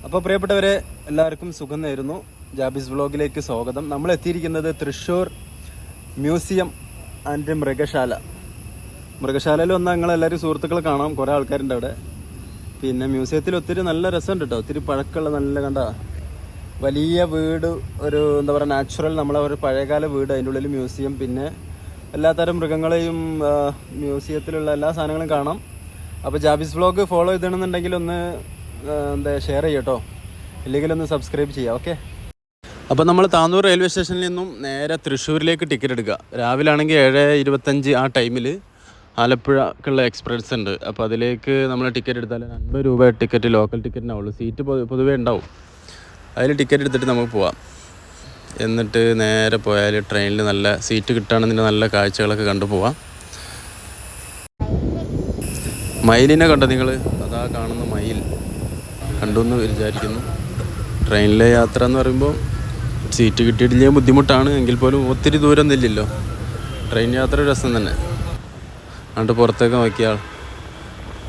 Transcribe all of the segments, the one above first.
അപ്പോൾ പ്രിയപ്പെട്ടവരെ എല്ലാവർക്കും സുഖം നേരുന്നു. ജാബിസ് വ്ളോഗിലേക്ക് സ്വാഗതം. നമ്മൾ എത്തിയിരിക്കുന്നത് തൃശ്ശൂർ മ്യൂസിയം ആൻഡ് മൃഗശാലയിൽ വന്നാൽ നിങ്ങളെല്ലാവരും സുഹൃത്തുക്കളെ കാണാം. കുറേ ആൾക്കാരുണ്ട് അവിടെ. പിന്നെ മ്യൂസിയത്തിൽ ഒത്തിരി നല്ല രസമുണ്ട് കേട്ടോ. ഒത്തിരി പഴക്കമുള്ള നല്ല കണ്ട വലിയ വീട്, ഒരു എന്താ പറയുക നാച്ചുറൽ നമ്മളെ ഒരു പഴയകാല വീട്, അതിൻ്റെ ഉള്ളിൽ മ്യൂസിയം, പിന്നെ എല്ലാത്തരം മൃഗങ്ങളെയും മ്യൂസിയത്തിലുള്ള എല്ലാ സാധനങ്ങളും കാണാം. അപ്പോൾ ജാബിസ് വ്ളോഗ് ഫോളോ ചെയ്യണമെന്നുണ്ടെങ്കിൽ ഒന്ന് എന്താ ഷെയർ ചെയ്യട്ടോ, ഇല്ലെങ്കിൽ ഒന്ന് സബ്സ്ക്രൈബ് ചെയ്യാം. ഓക്കെ. അപ്പോൾ നമ്മൾ താന്നൂർ റെയിൽവേ സ്റ്റേഷനിൽ നിന്നും നേരെ തൃശ്ശൂരിലേക്ക് ടിക്കറ്റ് എടുക്കുക. രാവിലെ ആണെങ്കിൽ 7:25 ആ ടൈമിൽ ആലപ്പുഴക്കുള്ള എക്സ്പ്രസ് ഉണ്ട്. അപ്പോൾ അതിലേക്ക് നമ്മൾ ടിക്കറ്റ് എടുത്താൽ 50 രൂപ ടിക്കറ്റ് ലോക്കൽ ടിക്കറ്റിനാവുള്ളൂ. സീറ്റ് പൊതുവേ ഉണ്ടാവും. അതിൽ ടിക്കറ്റ് എടുത്തിട്ട് നമുക്ക് പോവാം. എന്നിട്ട് നേരെ പോയാൽ ട്രെയിനിൽ നല്ല സീറ്റ് കിട്ടുകയാണെന്നില്ല നല്ല കാഴ്ചകളൊക്കെ കണ്ടു പോവാം. മയിലിനെ കണ്ടോ നിങ്ങൾ? അതാ കാണുന്ന മയിൽ കണ്ടു എന്ന് വിചാരിക്കുന്നു. ട്രെയിനിലെ യാത്ര എന്ന് പറയുമ്പോൾ സീറ്റ് കിട്ടിയിട്ടില്ലെങ്കിൽ ബുദ്ധിമുട്ടാണ്. എങ്കിൽ പോലും ഒത്തിരി ദൂരം ഒന്നുമില്ലല്ലോ. ട്രെയിൻ യാത്ര രസം തന്നെ. എന്നിട്ട് പുറത്തേക്ക് നോക്കിയാൽ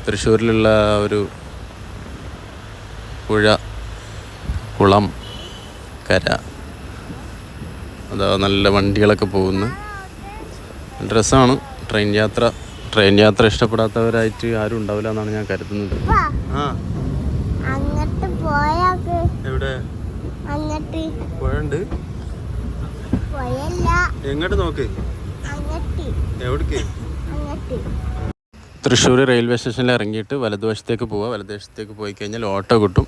തൃശ്ശൂരിലുള്ള ഒരു പുഴ, കുളം, കര, അതാ നല്ല വണ്ടികളൊക്കെ പോകുന്നു. രസമാണ് ട്രെയിൻ യാത്ര. ട്രെയിൻ യാത്ര ഇഷ്ടപ്പെടാത്തവരായിട്ട് ആരും ഉണ്ടാവില്ല എന്നാണ് ഞാൻ കരുതുന്നത്. എവിടെ പുഴയുണ്ട്? എങ്ങോട്ട് നോക്ക്. എവിടേക്ക്? തൃശ്ശൂർ റെയിൽവേ സ്റ്റേഷനിൽ ഇറങ്ങിയിട്ട് വലതുവശത്തേക്ക് പോവുക. വലതുവശത്തേക്ക് പോയി കഴിഞ്ഞാൽ ഓട്ടോ കിട്ടും.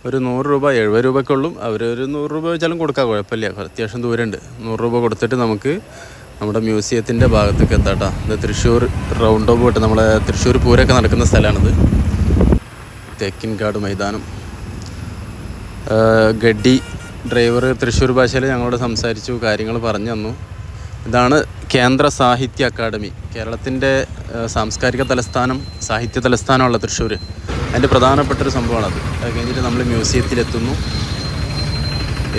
ഒരു 100 രൂപ 70 രൂപയ്ക്കുള്ളും. അവരൊരു 100 രൂപ വെച്ചാലും കൊടുക്കാം, കുഴപ്പമില്ല. അത്യാവശ്യം ദൂരമുണ്ട്. 100 രൂപ കൊടുത്തിട്ട് നമുക്ക് നമ്മുടെ മ്യൂസിയത്തിൻ്റെ ഭാഗത്തേക്ക് എത്താട്ടോ. ഇത് തൃശ്ശൂർ റൗണ്ട് ഓഫ് പോയിട്ട് നമ്മളെ തൃശ്ശൂർ പൂരമൊക്കെ നടക്കുന്ന സ്ഥലമാണിത്. തേക്കിൻകാട് മൈതാനം. ഗഡി ഡ്രൈവർ തൃശ്ശൂർ ഭാഷയിൽ ഞങ്ങളോട് സംസാരിച്ചു, കാര്യങ്ങൾ പറഞ്ഞു തന്നു. ഇതാണ് കേന്ദ്ര സാഹിത്യ അക്കാദമി, കേരളത്തിൻ്റെ സാംസ്കാരിക തലസ്ഥാനം, സാഹിത്യ തലസ്ഥാനമുള്ള തൃശ്ശൂർ. അതിൻ്റെ പ്രധാനപ്പെട്ടൊരു സംഭവമാണത്. അത് കഴിഞ്ഞിട്ട് നമ്മൾ മ്യൂസിയത്തിലെത്തുന്നു.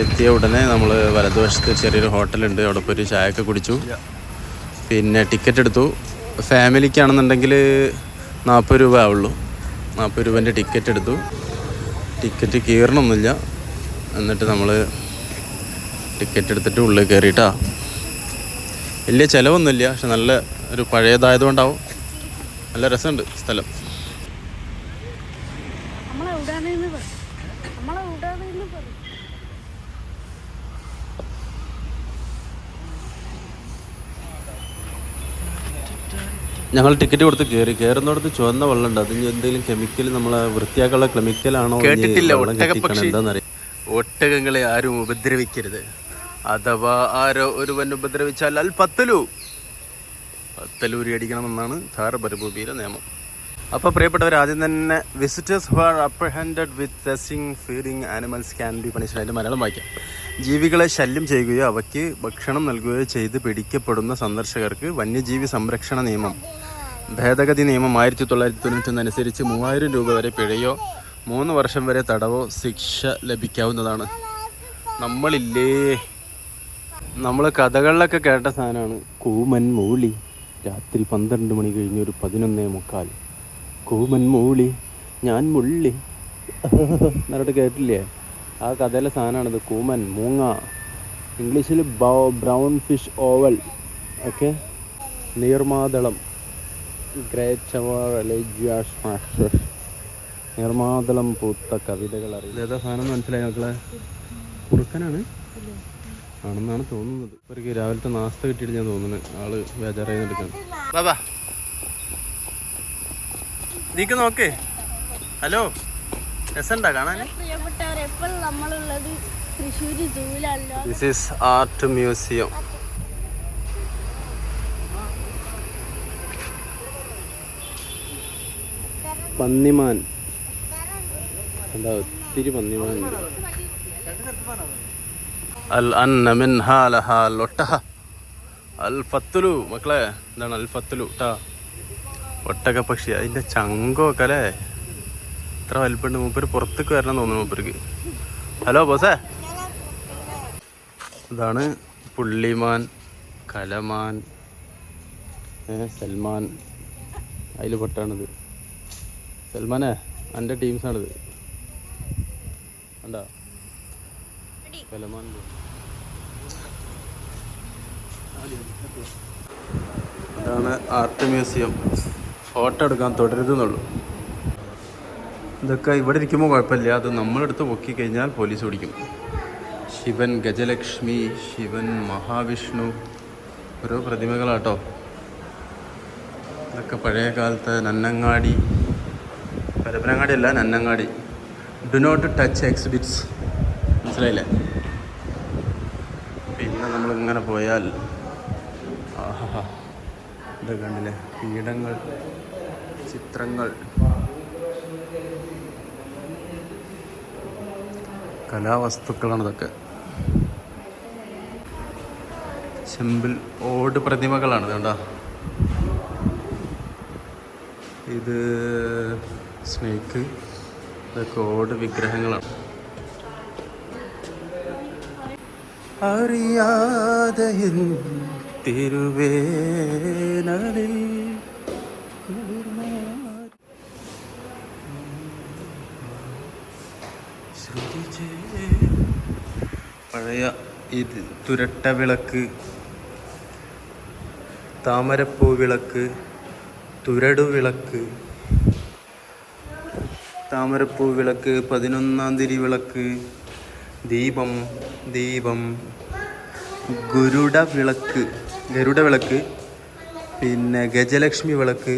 എത്തിയ ഉടനെ നമ്മൾ വലതുവശത്ത് ചെറിയൊരു ഹോട്ടലുണ്ട്. അവിടെ പോയി ഒരു ചായയൊക്കെ കുടിച്ചു. പിന്നെ ടിക്കറ്റ് എടുത്തു. ഫാമിലിക്കാണെന്നുണ്ടെങ്കിൽ 40 രൂപ ആവുള്ളൂ. 40 രൂപേൻ്റെ ടിക്കറ്റ് എടുത്തു. ടിക്കറ്റ് കീറണമൊന്നുമില്ല. എന്നിട്ട് നമ്മൾ ടിക്കറ്റ് എടുത്തിട്ട് ഉള്ളിൽ കയറിയിട്ടാ. വലിയ ചിലവൊന്നുമില്ല, പക്ഷെ നല്ല ഒരു പഴയതായതുകൊണ്ടാവും. നല്ല രസമുണ്ട് സ്ഥലം. ഞങ്ങൾ ടിക്കറ്റ് കൊടുത്ത് കയറുന്നിടത്ത് ചുവന്ന വെള്ളമുണ്ട്. അതിന് എന്തെങ്കിലും കെമിക്കൽ, നമ്മളെ വൃത്തിയാക്കാനുള്ള കെമിക്കലാണോ എന്താണെന്നറിയാം. ഒട്ടകങ്ങളെ ആരും ഉപദ്രവിക്കരുത്. അഥവാ ആരോ ഒരുവൻ ഉപദ്രവിച്ചാൽ പത്തലൂരി അടിക്കണമെന്നാണ് ധാർ പരിഭൂമിയിലെ നിയമം. അപ്പോൾ പ്രിയപ്പെട്ടവർ, ആദ്യം തന്നെ visitors who are apprehended with testing feeding animals can be punished. അതിൻ്റെ മലയാളം വായിക്കാം. ജീവികളെ ശല്യം ചെയ്യുകയോ അവയ്ക്ക് ഭക്ഷണം നൽകുകയോ ചെയ്ത് പിടിക്കപ്പെടുന്ന സന്ദർശകർക്ക് വന്യജീവി സംരക്ഷണ നിയമം ഭേദഗതി നിയമം 1991 അനുസരിച്ച് 3000 രൂപ വരെ പിഴയോ 3 വർഷം വരെ തടവോ ശിക്ഷ ലഭിക്കാവുന്നതാണ്. നമ്മൾ കഥകളിലൊക്കെ കേട്ട സാധനമാണ് കൂമൻ മൂളി. രാത്രി 12 മണി കഴിഞ്ഞ് ഒരു 11:45 കൂമൻ മൂളി ഞാൻ മുള്ളി എന്നോട്ട് കേട്ടില്ലേ? ആ കഥയിലെ സാധനമാണിത്. കൂമൻ, മൂങ്ങ, ഇംഗ്ലീഷിൽ ബ്രൗൺ ഫിഷ് ഓവൽ, ഓക്കെ. നീർമാതളം, നീർമാതളം പൂത്ത കവിതകൾ അറിയില്ല. ഏതാ സാധനം മനസ്സിലായി മക്കളെ? കുറുക്കനാണ് ആണെന്നാണ് തോന്നുന്നത്. ഇവർക്ക് രാവിലത്തെ നാസ്ത കിട്ടിയിട്ട് ഞാൻ തോന്നുന്നത് ആള് ബേജാറായി എടുക്കാണ്. ബാബാ നീക്ക് നോക്കേ. ഹലോ, രസമുണ്ടാ കാണാൻ? This is art museum. പന്നിമാൻ എന്താ, ഒത്തിരി പന്നിമാൻ ഉണ്ട്. അൽ അന്ന മിൻഹാ ലഹാ ലൊട്ടഹ അൽ ഫത്തുലു. മക്കളെ എന്താണ് അൽ ഫത്തുലു ട്ടാ? ഒട്ടക പക്ഷി. അതിൻ്റെ ചങ്കൊക്കെ അല്ലേ എത്ര വലിപ്പുണ്ട്. മൂപ്പര് പുറത്തേക്ക് വരണം തോന്നുന്നു മൂപ്പർക്ക്. ഹലോ ബോസേ. ഇതാണ് പുള്ളിമാൻ, കലമാൻ, സൽമാൻ. അതിൽ പെട്ടാണിത്. സൽമാനെ എൻ്റെ ടീംസാണിത്. കണ്ടാ കലമാൻ. അതാണ് ആർട്ട് മ്യൂസിയം. ഫോട്ടോ എടുക്കാൻ തുടരുതെന്നുള്ളൂ. ഇതൊക്കെ ഇവിടെ ഇരിക്കുമ്പോൾ കുഴപ്പമില്ല, അത് നമ്മളെടുത്ത് പൊക്കി കഴിഞ്ഞാൽ പോലീസ് പിടിക്കും. ശിവൻ, ഗജലക്ഷ്മി, ശിവൻ, മഹാവിഷ്ണു, ഓരോ പ്രതിമകളാട്ടോ. ഇതൊക്കെ പഴയ കാലത്ത് നന്നങ്ങാടി, പരപ്പനങ്ങാടി അല്ല നന്നങ്ങാടി. ഡു നോട്ട് ടച്ച് എക്സിബിറ്റ്സ്, മനസ്സിലായില്ലേ? പിന്നെ നമ്മളിങ്ങനെ പോയാൽ ആഹാ, ഇതൊക്കെ കണ്ടില്ലേ, പീഠങ്ങൾ, ചിത്രങ്ങൾ, കലാവസ്തുക്കളാണ് ഇതൊക്കെ. ചെമ്പിൽ ഓട് പ്രതിമകളാണ് കണ്ടോ. ഇത് സ്നേക്ക്, ഇതൊക്കെ ഓട് വിഗ്രഹങ്ങളാണ്. അറിയാതെ തിരുവേനലിൽ പഴയ ഇത് തുരട്ട വിളക്ക്, താമരപ്പൂ വിളക്ക്, തുരടു വിളക്ക്, താമരപ്പൂ വിളക്ക്, 11-ാം തിരി വിളക്ക്, ദീപം, ഗരുഡ വിളക്ക്, പിന്നെ ഗജലക്ഷ്മി വിളക്ക്,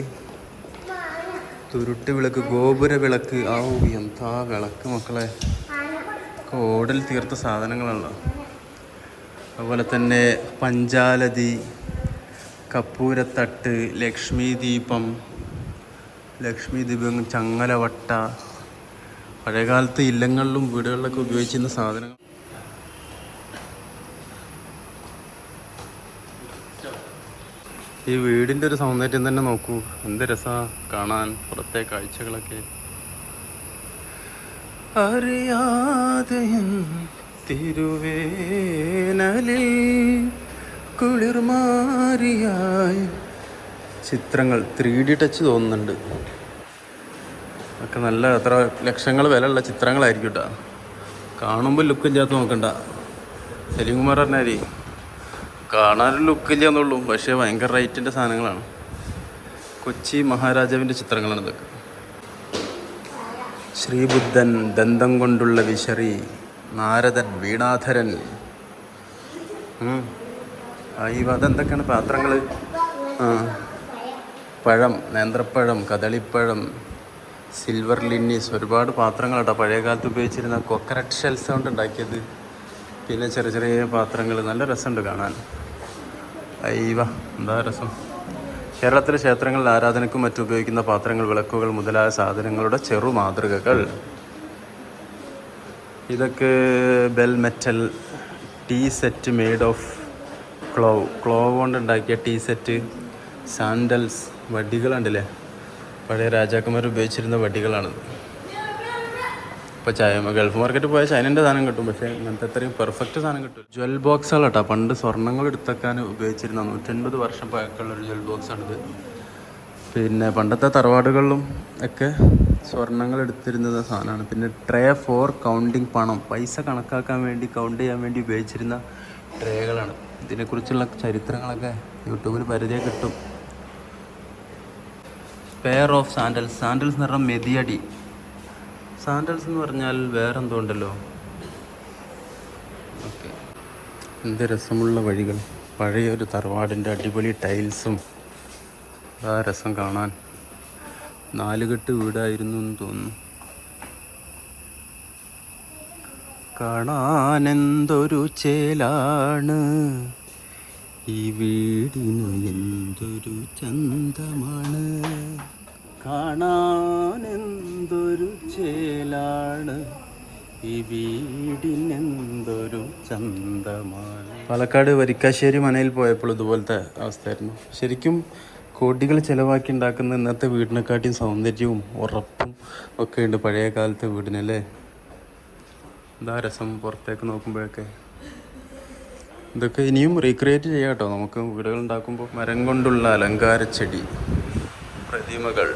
തുരുട്ട് വിളക്ക്, ഗോപുര വിളക്ക്. എന്താ വിളക്ക് മക്കളെ, ഓടൽ തീർത്ത സാധനങ്ങളാണല്ലോ. അതുപോലെ തന്നെ പഞ്ചാലതി, കപ്പൂരത്തട്ട്, ലക്ഷ്മി ദീപം, ചങ്ങലവട്ട. പഴയകാലത്ത് ഇല്ലങ്ങളിലും വീടുകളിലൊക്കെ ഉപയോഗിച്ചിരുന്ന സാധനങ്ങൾ. ഈ വീടിൻ്റെ ഒരു സൗന്ദര്യം തന്നെ നോക്കൂ, എന്ത് രസമാണ് കാണാൻ പുറത്തെ കാഴ്ചകളൊക്കെ. അറിയാതെ തിരുവേനലിൽ കുളിർമാരിയായി. ചിത്രങ്ങൾ 3D ടച്ച് തോന്നുന്നുണ്ട്. ഒക്കെ നല്ല എത്ര ലക്ഷങ്ങൾ വിലയുള്ള ചിത്രങ്ങളായിരിക്കും കേട്ടോ. കാണുമ്പോൾ ലുക്കില്ലാത്ത നോക്കണ്ട. സലീംകുമാർ പറഞ്ഞാൽ കാണാനൊരു ലുക്കില്ല എന്നുള്ളൂ, പക്ഷേ ഭയങ്കര റേറ്റിൻ്റെ സാധനങ്ങളാണ്. കൊച്ചി മഹാരാജാവിൻ്റെ ചിത്രങ്ങളാണ് ഇതൊക്കെ. ശ്രീബുദ്ധൻ, ദന്തം കൊണ്ടുള്ള വിശറി, നാരദൻ, വീണാധരൻ. അതെന്തൊക്കെയാണ് പാത്രങ്ങൾ? പഴം, നേന്ത്രപ്പഴം, കദളിപ്പഴം, സിൽവർ ലിന്നീസ്, ഒരുപാട് പാത്രങ്ങളാട്ടോ പഴയ കാലത്ത് ഉപയോഗിച്ചിരുന്ന. കൊക്കനട്ട് ഷെൽസ് കൊണ്ട് ഉണ്ടാക്കിയത്. പിന്നെ ചെറിയ ചെറിയ പാത്രങ്ങൾ, നല്ല രസമുണ്ട് കാണാൻ. എന്താ രസം. കേരളത്തിലെ ക്ഷേത്രങ്ങളിൽ ആരാധനയ്ക്കും മറ്റും ഉപയോഗിക്കുന്ന പാത്രങ്ങൾ, വിളക്കുകൾ മുതലായ സാധനങ്ങളുടെ ചെറു മാതൃകകൾ. ഇതൊക്കെ bell metal tea set made of clove കൊണ്ടുണ്ടാക്കിയ ടീ സെറ്റ്. സാൻഡൽസ്, വടികളുണ്ടല്ലേ, പഴയ രാജാക്കന്മാർ ഉപയോഗിച്ചിരുന്ന വടികളാണിത്. ഇപ്പോൾ ഗൾഫ് മാർക്കറ്റിൽ പോയാൽ ചൈനൻ്റെ സാധനം കിട്ടും, പക്ഷേ ഇങ്ങനത്തെ അത്രയും പെർഫെക്റ്റ് സാധനം കിട്ടും. ജ്വൽ ബോക്സുകൾ കേട്ടോ, പണ്ട് സ്വർണ്ണങ്ങൾ എടുത്തേക്കാൻ ഉപയോഗിച്ചിരുന്ന 150 വർഷം പഴക്കമുള്ളൊരു ജ്വൽ ബോക്സാണിത്. പിന്നെ പണ്ടത്തെ തറവാടുകളിലും ഒക്കെ സ്വർണ്ണങ്ങൾ എടുത്തിരുന്ന സാധനമാണ്. പിന്നെ ട്രേ ഫോർ കൗണ്ടിങ്, പൈസ കണക്കാക്കാൻ വേണ്ടി, കൗണ്ട് ചെയ്യാൻ വേണ്ടി ഉപയോഗിച്ചിരുന്ന ട്രേകളാണ്. ഇതിനെക്കുറിച്ചുള്ള ചരിത്രങ്ങളൊക്കെ യൂട്യൂബിൽ പരിചയം കിട്ടും. പെയർ ഓഫ് സാൻഡൽസ് എന്ന് പറഞ്ഞാൽ മെതിയടി. സാൻഡൽസ് എന്ന് പറഞ്ഞാൽ വേറെന്തോ ഉണ്ടല്ലോ. ഓക്കെ, എന്ത് രസമുള്ള വഴികൾ. പഴയൊരു തറവാടിൻ്റെ അടിപൊളി ടൈൽസും. ആ രസം കാണാൻ. 4 കെട്ട് വീടായിരുന്നു എന്ന് തോന്നുന്നു. കാണാനെന്തൊരു ചേലാണ് ഈ വീടിന്, എന്തൊരു ചന്തമാണ്. കാണാനെന്തൊരു ചേലാണ് ഈ വീടിനെന്തൊരു ചന്തമാണ്. പാലക്കാട് വരിക്കാശ്ശേരി മനയിൽ പോയപ്പോൾ ഇതുപോലത്തെ അവസ്ഥയായിരുന്നു. ശരിക്കും കോടികൾ ചിലവാക്കി ഉണ്ടാക്കുന്ന ഇന്നത്തെ വീടിനെക്കാട്ടിയും സൗന്ദര്യവും ഉറപ്പും ഒക്കെ ഉണ്ട് പഴയ കാലത്തെ വീടിനല്ലേ. എന്താ രസം പുറത്തേക്ക് നോക്കുമ്പോഴൊക്കെ. ഇതൊക്കെ ഇനിയും റീക്രിയേറ്റ് ചെയ്യാം കേട്ടോ നമുക്ക് വീടുകൾ ഉണ്ടാക്കുമ്പോൾ. മരം കൊണ്ടുള്ള അലങ്കാരച്ചെടി, പ്രതിമകൾ,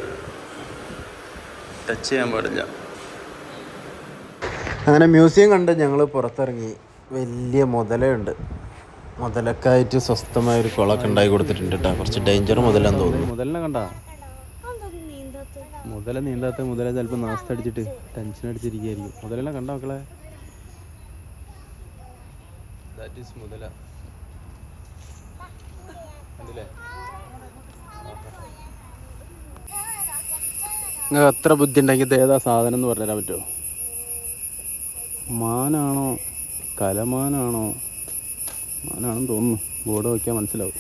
ടച്ച് ചെയ്യാൻ പാടില്ല. അങ്ങനെ മ്യൂസിയം കണ്ട് ഞങ്ങൾ പുറത്തിറങ്ങി. വലിയ മുതലയുണ്ട്. മുതലക്കായിട്ട് സ്വസ്ഥമായൊരു കുളമൊക്കെ ഉണ്ടാക്കി കൊടുത്തിട്ടുണ്ട് കേട്ടോ. കുറച്ച് ഡേഞ്ചർ മുതലാന്ന് തോന്നുന്നു. മുതലിനെ കണ്ടാ? മുതല നീന്താത്ത മുതല ചിലപ്പോൾ നാസ്തടിച്ചിട്ട് ടെൻഷൻ അടിച്ചിരിക്കുകയായിരിക്കും. മുതലിനെ കണ്ട മക്കളെ? ദാറ്റ് ഈസ് മുതല. കണ്ടില്ലേ? നിങ്ങൾക്ക് എത്ര ബുദ്ധി ഉണ്ടെങ്കിൽ ഇത് ഏതാ സാധനം എന്ന് പറഞ്ഞുതരാൻ പറ്റുമോ? മാനാണോ കലമാനാണോ? മാനാണെന്ന് തോന്നുന്നു. ബോർഡ് നോക്കിയാൽ മനസ്സിലാവും.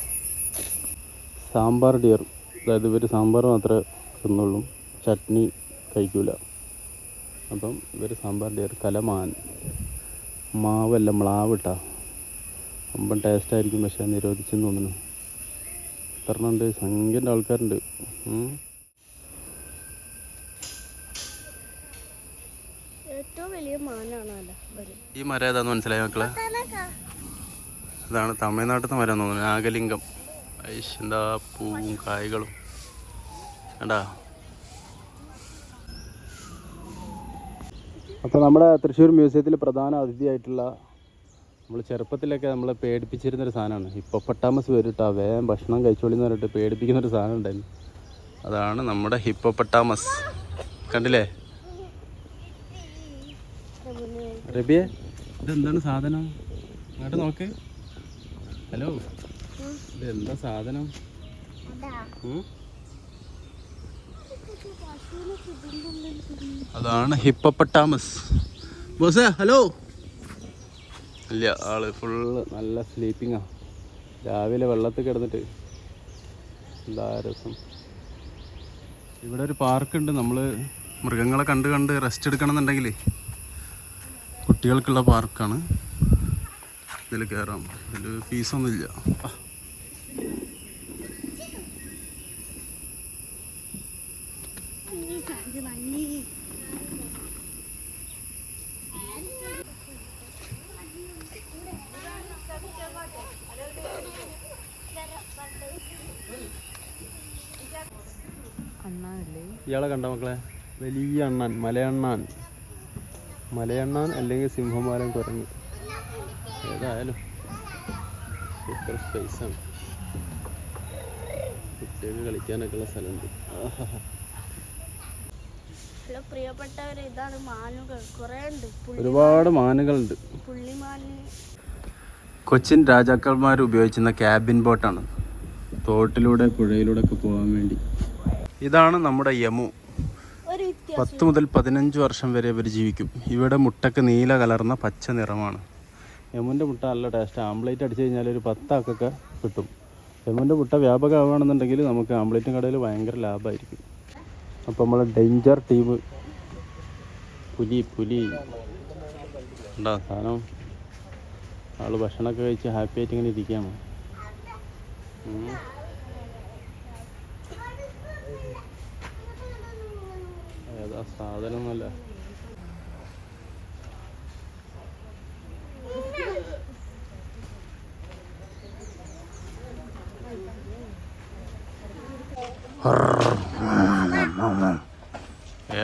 സാമ്പാർ ഡിയർ. അതായത് ഇവർ സാമ്പാർ മാത്രമേ തിന്നുള്ളൂ, ചട്നി കഴിക്കൂല. അപ്പം ഇവർ സാമ്പാർ ഡിയർ. കലമാൻ. മാവല്ല മ്ലാവിട്ടാ. അമ്പൻ ടേസ്റ്റായിരിക്കും, പക്ഷേ നിരോധിച്ചെന്ന് തോന്നുന്നു. എത്രണ്ണുണ്ട്? സംഖ്യൻ്റെ ആൾക്കാരുണ്ട്. ഈ മരം ഏതാന്ന് മനസ്സിലായി മക്കളെ? ഇതാണ് തമിഴ്നാട്ടിൽ നിന്ന് മരം തോന്നുന്നു. നാഗലിംഗം. എന്താ പൂവും കായ്കളും കണ്ടാ. അപ്പോൾ നമ്മുടെ തൃശ്ശൂർ മ്യൂസിയത്തിൽ പ്രധാന അതിഥിയായിട്ടുള്ള, നമ്മൾ ചെറുപ്പത്തിലൊക്കെ നമ്മളെ പേടിപ്പിച്ചിരുന്നൊരു സാധനമാണ് ഹിപ്പോപ്പൊട്ടാമസ്. വരിട്ടാ വേഗം ഭക്ഷണം കഴിച്ചോളിന്ന് പറഞ്ഞിട്ട് പേടിപ്പിക്കുന്നൊരു സാധനം ഉണ്ടായിരുന്നു. അതാണ് നമ്മുടെ ഹിപ്പോപ്പൊട്ടാമസ്. കണ്ടില്ലേ റബിയെ? ഇതെന്താണ് സാധനം? അങ്ങോട്ട് നോക്ക്. ഹലോ, ഇതെന്താ സാധനം? അതാണ് ഹിപ്പോപ്പൊട്ടാമസ്. ബോസേ ഹലോ. ഇല്ല, ആള് ഫുള്ള് നല്ല സ്ലീപ്പിങ്ങാ. രാവിലെ വെള്ളത്തിൽ കിടന്നിട്ട് എന്താ രസം. ഇവിടെ ഒരു പാർക്കുണ്ട്. നമ്മൾ മൃഗങ്ങളെ കണ്ട് കണ്ട് റെസ്റ്റ് എടുക്കണം എന്നുണ്ടെങ്കിൽ കുട്ടികൾക്കുള്ള പാർക്കാണ്. ഇതിൽ കയറാം. ഇതിൽ ഫീസൊന്നുമില്ല. ഇയാളെ കണ്ട മക്കളെ? വലിയ അണ്ണാൻ, മലയണ്ണാൻ. മലയണ്ണാൻ അല്ലെങ്കിൽ സിംഹവാലൻ കുരങ്ങ്, ഏതായാലും സൂപ്പർ സ്പേസാണ്. കുട്ടികൾക്ക് കളിക്കാനൊക്കെ ഉള്ള സ്ഥലമുണ്ട്. പ്രിയപ്പെട്ടവരെ, ഇതാണ് മാനുകൾ. കുറേ ഉണ്ട്, ഒരുപാട് മാനുകളുണ്ട്. കൊച്ചിൻ രാജാക്കന്മാർ ഉപയോഗിച്ചിരുന്ന ക്യാബിൻ ബോട്ടാണ്. തോട്ടിലൂടെ പുഴയിലൂടെ ഒക്കെ പോകാൻ വേണ്ടി. ഇതാണ് നമ്മുടെ യമു. 10 മുതൽ 15 വർഷം വരെ ഇവർ ജീവിക്കും. ഇവിടെ മുട്ടക്ക് നീല കലർന്ന പച്ച നിറമാണ്. യമുൻ്റെ മുട്ട നല്ല ടേസ്റ്റ്. ആംപ്ലേറ്റ് അടിച്ചു കഴിഞ്ഞാൽ ഒരു 10 ആക്കൊക്കെ കിട്ടും. യമുൻ്റെ മുട്ട വ്യാപകമാണെന്നുണ്ടെങ്കിൽ നമുക്ക് ആംപ്ലേറ്റും കടയിൽ ഭയങ്കര ലാഭമായിരിക്കും. അപ്പോൾ നമ്മൾ ഡേഞ്ചർ ടീം പുലി ഉണ്ടാ സാധനം. ആൾ ഭക്ഷണമൊക്കെ കഴിച്ച് ഹാപ്പി ആയിട്ട് ഇങ്ങനെ ഇരിക്കുകയാണ്. ഏതാ സാധനം എന്നല്ല.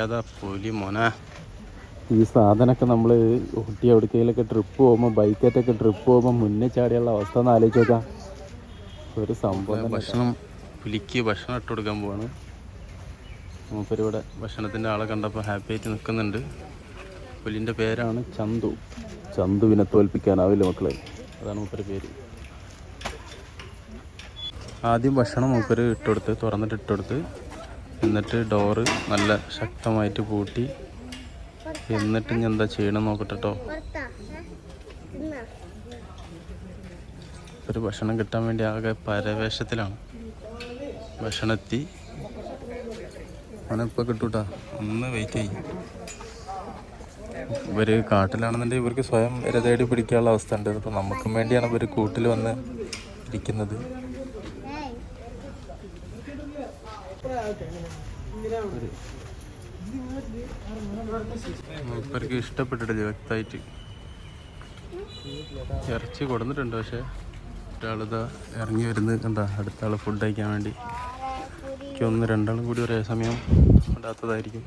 ഏതാ പുലി മോന. ഈ സാധനമൊക്കെ നമ്മൾ ഊട്ടി എവിടേക്കെങ്കിലൊക്കെ ട്രിപ്പ് പോകുമ്പോൾ, ബൈക്കായിട്ടൊക്കെ ട്രിപ്പ് പോകുമ്പോൾ മുന്നേ ചാടിയുള്ള അവസ്ഥ ഒന്ന് ആലോചിച്ച് നോക്കാം. ഒരു സംഭവം. ഭക്ഷണം പുലിക്ക് ഭക്ഷണം ഇട്ട് കൊടുക്കാൻ പോവാണ്. മൂപ്പരിവിടെ ഭക്ഷണത്തിൻ്റെ ആളെ കണ്ടപ്പോൾ ഹാപ്പി ആയിട്ട് നിൽക്കുന്നുണ്ട്. പുലിൻ്റെ പേരാണ് ചന്തു. ചന്തുവിനെ തോൽപ്പിക്കാനാവില്ല മക്കളെ, അതാണ് മൂപ്പര് പേര്. ആദ്യം ഭക്ഷണം മൂപ്പര് ഇട്ടുകൊടുത്ത്, തുറന്നിട്ട് ഇട്ടുകൊടുത്ത്, എന്നിട്ട് ഡോറ് നല്ല ശക്തമായിട്ട് പൂട്ടി, എന്നിട്ട് ഇനി എന്താ ചെയ്യണം നോക്കട്ടെ കേട്ടോ. ഒരു ഭക്ഷണം കിട്ടാൻ വേണ്ടി ആകെ പരവേശത്തിലാണ്. ഭക്ഷണം എത്തി, അവനെപ്പോൾ കിട്ടൂട്ടാ. ഒന്ന് വെയിറ്റ് ചെയ്യും. ഇവർ കാട്ടിലാണെന്നുണ്ടെങ്കിൽ ഇവർക്ക് സ്വയം ഇര തേടി പിടിക്കാനുള്ള അവസ്ഥ ഉണ്ട്. അപ്പോൾ നമുക്കും വേണ്ടിയാണ് ഇവർ കൂട്ടിൽ വന്ന് ഇരിക്കുന്നത്. ഇവർക്ക് ഇഷ്ടപ്പെട്ടിട്ടില്ല വ്യക്തമായിട്ട്. ഇറച്ചി കൊടുത്തിട്ടുണ്ട്, പക്ഷേ ഒരാളിതാ ഇറങ്ങി വരുന്നത് കണ്ടാ. അടുത്ത ആൾ ഫുഡ് കഴിക്കാൻ വേണ്ടി. ഒന്ന് രണ്ടാളും കൂടി ഒരേ സമയം ഇടാത്തതായിരിക്കും.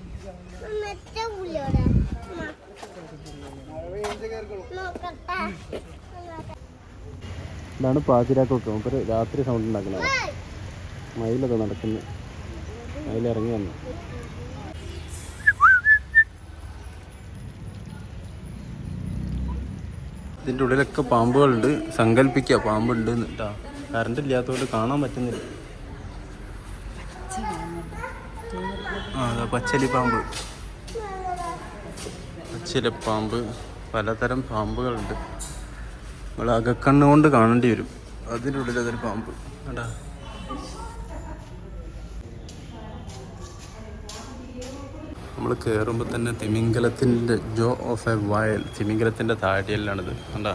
ഇതാണ് പാതിരാക്കൊക്കെ മൂപ്പര് രാത്രി സൗണ്ട് ഉണ്ടാക്കുന്നത്. മയിലൊക്കെ നടക്കുന്നു, മയിലിറങ്ങി വന്നു. ഇതിൻ്റെ ഉള്ളിലൊക്കെ പാമ്പുകളുണ്ട്. സങ്കല്പിക്കുക പാമ്പുണ്ട് കേട്ടോ. കറണ്ട് ഇല്ലാത്തതുകൊണ്ട് കാണാൻ പറ്റുന്നില്ല. അതാ പച്ചലി പാമ്പ്, പച്ചിലപ്പാമ്പ്, പലതരം പാമ്പുകളുണ്ട്. നമ്മൾ അകക്കണ്ണുകൊണ്ട് കാണേണ്ടി വരും. അതിൻ്റെ ഉള്ളിൽ അതൊരു പാമ്പ് കേട്ടാ. നമ്മൾ കയറുമ്പോൾ തന്നെ തിമിംഗലത്തിൻ്റെ ജോ ഓഫ് എ വയൽ, തിമിംഗലത്തിൻ്റെ താടിയല്ലാണിത് കണ്ടാ.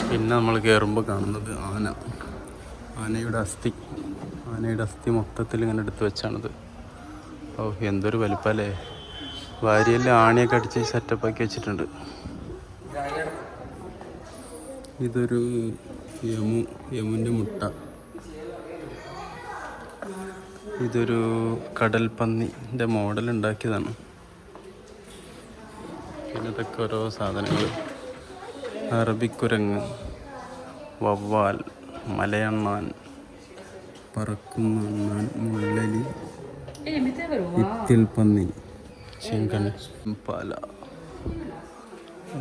പിന്നെ നമ്മൾ കയറുമ്പോൾ കാണുന്നത് ആനയുടെ അസ്ഥി മൊത്തത്തിൽ ഇങ്ങനെ എടുത്ത് വെച്ചാണിത്. ഓ എന്തൊരു വലുപ്പല്ലേ. വാരിയെല്ലാം ആണിയൊക്കെ അടിച്ച് സെറ്റപ്പാക്കി വെച്ചിട്ടുണ്ട്. ഇതൊരു യമുൻ്റെ മുട്ട. ഇതൊരു കടൽപ്പന്നിൻ്റെ മോഡൽ ഉണ്ടാക്കിയതാണ്. പിന്നെ ഇതൊക്കെ ഓരോ സാധനങ്ങൾ. അറബിക്കുരങ്ങ്, വവ്വാൽ, മലയണ്ണാൻ, പറക്കുന്ന അണ്ണാൻ, മുള്ളലി, ഇത്തിൽപ്പന്നി, ചെങ്കൺ, പാല.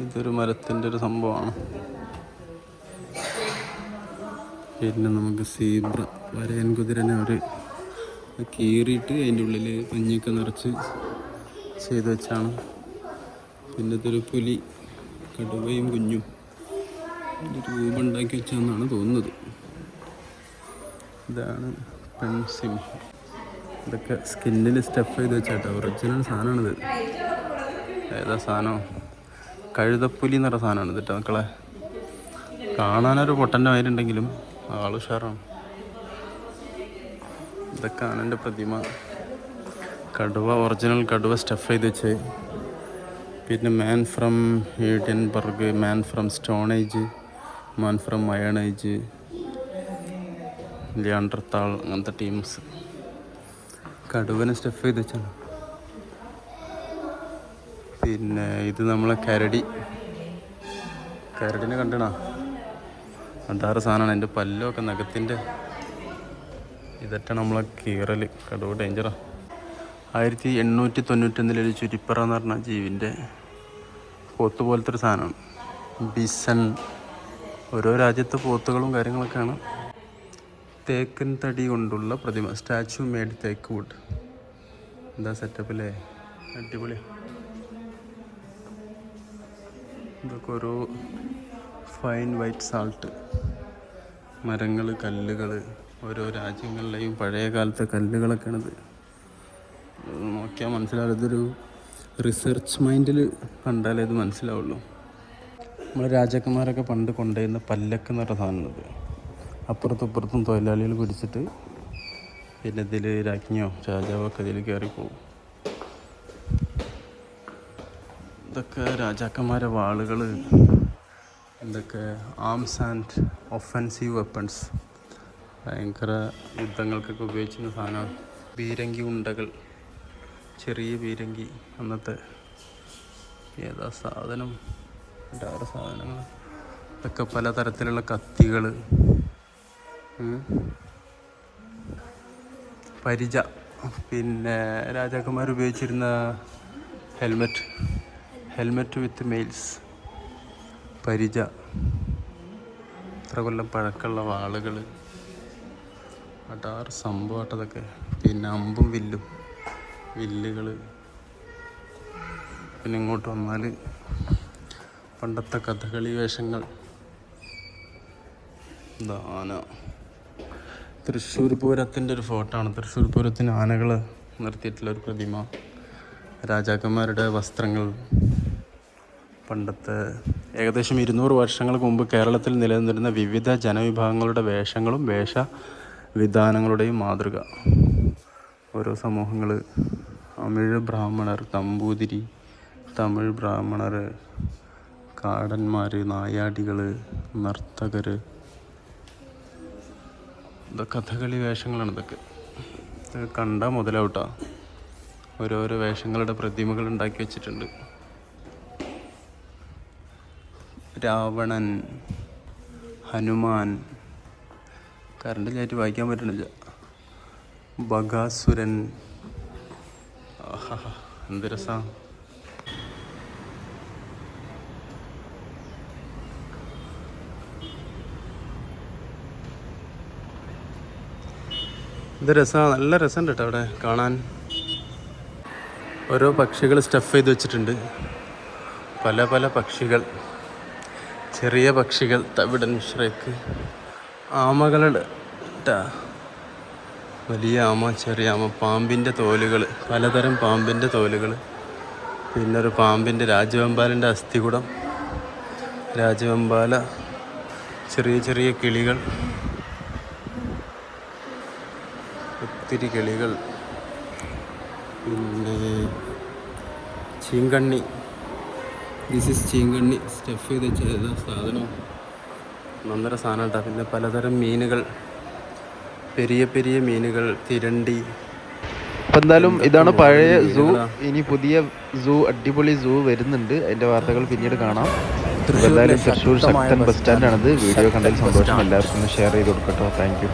ഇതൊരു മരത്തിൻ്റെ ഒരു സംഭവമാണ്. പിന്നെ നമുക്ക് സീബ്ര, വരയൻ കുതിരനെ അവർ കീറിയിട്ട് അതിൻ്റെ ഉള്ളിൽ പഞ്ഞിയൊക്കെ നിറച്ച് ചെയ്ത് വെച്ചാണ്. പിന്നെ ഇതൊരു പുലി, കടുവയും കുഞ്ഞും രൂപം ഉണ്ടാക്കി വെച്ചാന്നാണ് തോന്നുന്നത്. ഇതാണ് പെൺസിംഹം. ഇതൊക്കെ സ്കിന്നിൽ സ്റ്റഫ് ചെയ്ത് വെച്ചാട്ടോ. ഒറിജിനൽ സാധനമാണിത്. ഏതാ സാധനം? കഴുതപ്പുലി എന്ന് പറഞ്ഞ സാധനമാണ് കേട്ടോ മക്കളെ. കാണാനൊരു പൊട്ടൻ്റെ മാതിരിയുണ്ടെങ്കിലും ആള് ഉഷാറാണ്. ഇതൊക്കെ ആനൻ്റെ പ്രതിമ. കടുവ, ഒറിജിനൽ കടുവ സ്റ്റഫ് ചെയ്ത് വെച്ച്. പിന്നെ man from Heidelberg, man from stone age, man from iron age, Neanderthal, അങ്ങനത്തെ ടീംസ്. കടുവനെ സ്റ്റഫ് ചെയ്ത് വെച്ചാണ്. പിന്നെ ഇത് നമ്മളെ കരടിനെ കണ്ടണ അതാറ് സാധനമാണ്. എൻ്റെ പല്ലൊക്കെ നഖത്തിൻ്റെ ഇതൊക്കെയാണ് നമ്മളെ കീറൽ. കടുവ ഡേഞ്ചറാണ്. 1891 ചുരിപ്പറ എന്ന് പറഞ്ഞ ജീവിൻ്റെ പോത്ത് പോലത്തെ ഒരു സാധനമാണ്. ബിസൺ. ഓരോ രാജ്യത്തെ പോത്തുകളും കാര്യങ്ങളൊക്കെയാണ്. തേക്കൻ തടി കൊണ്ടുള്ള പ്രതിമ, സ്റ്റാച്ചു മേഡ് തേക്ക് വുഡ്. എന്താ സെറ്റപ്പല്ലേ, അടിപൊളി. ഇതൊക്കെ ഓരോ ഫൈൻ വൈറ്റ് സാൾട്ട്, മരങ്ങൾ, കല്ലുകൾ, ഓരോ രാജ്യങ്ങളിലെയും പഴയ കാലത്തെ കല്ലുകളൊക്കെയാണിത്. നോക്കിയാൽ മനസ്സിലാവും. ഇതൊരു റിസർച്ച് മൈൻഡിൽ കണ്ടാലേ ഇത് മനസ്സിലാവുള്ളൂ. നമ്മളെ രാജാക്കന്മാരൊക്കെ പണ്ട് കൊണ്ടുവരുന്ന പല്ലക്ക് എന്ന് പറഞ്ഞ സാധനമാണിത്. അപ്പുറത്തും ഇപ്പുറത്തും തൊഴിലാളികൾ പിടിച്ചിട്ട് പിന്നെ ഇതിൽ രാജ്ഞിയോ രാജാവൊക്കെ ഇതിൽ കയറിപ്പോവും. ഇതൊക്കെ രാജാക്കന്മാരെ വാളുകൾ, ഇതൊക്കെ ആംസ് ആൻഡ് ഒഫൻസീവ് വെപ്പൺസ്, ഭയങ്കര യുദ്ധങ്ങൾക്കൊക്കെ ഉപയോഗിച്ചിരുന്ന സാധനമാണ്. ബീരങ്കി ഉണ്ടകൾ, ചെറിയ ബീരങ്കി. അന്നത്തെ ഏതാ സാധനം, വേറെ സാധനങ്ങൾ. ഇതൊക്കെ പലതരത്തിലുള്ള കത്തികൾ, പരിച. പിന്നെ രാജാക്കന്മാർ ഉപയോഗിച്ചിരുന്ന ഹെൽമെറ്റ് വിത്ത് മെയിൽസ്, പരിച. ഇത്ര കൊല്ലം പഴക്കമുള്ള വാളുകൾ. അടാറ് സംഭവമായിട്ടതൊക്കെ. പിന്നെ അമ്പും വില്ലുകൾ. പിന്നെ ഇങ്ങോട്ട് വന്നാൽ പണ്ടത്തെ കഥകളി വേഷങ്ങൾ. ആന. തൃശ്ശൂർ പൂരത്തിൻ്റെ ഒരു ഫോട്ടോ ആണ്. തൃശ്ശൂർ പൂരത്തിന് ആനകൾ നിർത്തിയിട്ടുള്ളൊരു പ്രതിമ. രാജാക്കന്മാരുടെ വസ്ത്രങ്ങൾ. പണ്ടത്തെ ഏകദേശം 200 വർഷങ്ങൾക്ക് മുമ്പ് കേരളത്തിൽ നിലനിന്നിരുന്ന വിവിധ ജനവിഭാഗങ്ങളുടെ വേഷങ്ങളും വേഷവിധാനങ്ങളുടെയും മാതൃക. ഓരോ സമൂഹങ്ങൾ. തമിഴ് ബ്രാഹ്മണർ, നമ്പൂതിരി, തമിഴ് ബ്രാഹ്മണർ, കാടന്മാർ, നായാടികൾ, നർത്തകർ. ഇതൊക്കെ കഥകളി വേഷങ്ങളാണ്. ഇതൊക്കെ കണ്ടാൽ മുതലാവട്ടാ. ഓരോരോ വേഷങ്ങളുടെ പ്രതിമകൾ ഉണ്ടാക്കി വെച്ചിട്ടുണ്ട്. രാവണൻ, ഹനുമാൻ, കറണ്ടിലായിട്ട് വായിക്കാൻ പറ്റണില്ല, ബഗാസുരൻ. ആഹാ, എന്ത് രസമാണ്. ഇത് രസമാണ്, നല്ല രസമുണ്ട് കേട്ടോ അവിടെ കാണാൻ. ഓരോ പക്ഷികൾ സ്റ്റഫ് ചെയ്ത് വെച്ചിട്ടുണ്ട്, പല പല പക്ഷികൾ, ചെറിയ പക്ഷികൾ, തവിടൻ ഷ്രേക്ക്, ആമകളുടെ ട്ടാ, വലിയ ആമ, ചെറിയ ആമ, പാമ്പിൻ്റെ തോലുകൾ, പലതരം പാമ്പിൻ്റെ തോലുകൾ, പിന്നെ ഒരു പാമ്പിൻ്റെ രാജവെമ്പാലിൻ്റെ അസ്ഥികുടം, രാജവെമ്പാല, ചെറിയ ചെറിയ കിളികൾ, ഒത്തിരി കിളികൾ, പിന്നെ ചീങ്കണ്ണി. ദിസ് ഈസ് ചീങ്കണ്ണി, സ്റ്റഫ് ചെയ്ത് ചെയ്ത സാധനം, നന്നര സാധനം കേട്ടോ. പിന്നെ പലതരം മീനുകൾ, പെരിയ പെരിയ മീനുകൾ, തിരണ്ടി. അപ്പം എന്തായാലും ഇതാണ് പഴയ സൂ. ഇനി പുതിയ സൂ, അടിപൊളി സൂ വരുന്നുണ്ട്. അതിൻ്റെ വാർത്തകൾ പിന്നീട് കാണാം. എന്തായാലും തൃശ്ശൂർ ശക്തൻ ബസ് സ്റ്റാൻഡാണിത്. വീഡിയോ കണ്ടതിൽ സന്തോഷം. എല്ലാവർക്കും ഒന്ന് ഷെയർ ചെയ്ത് കൊടുക്കട്ടോ. Thank U.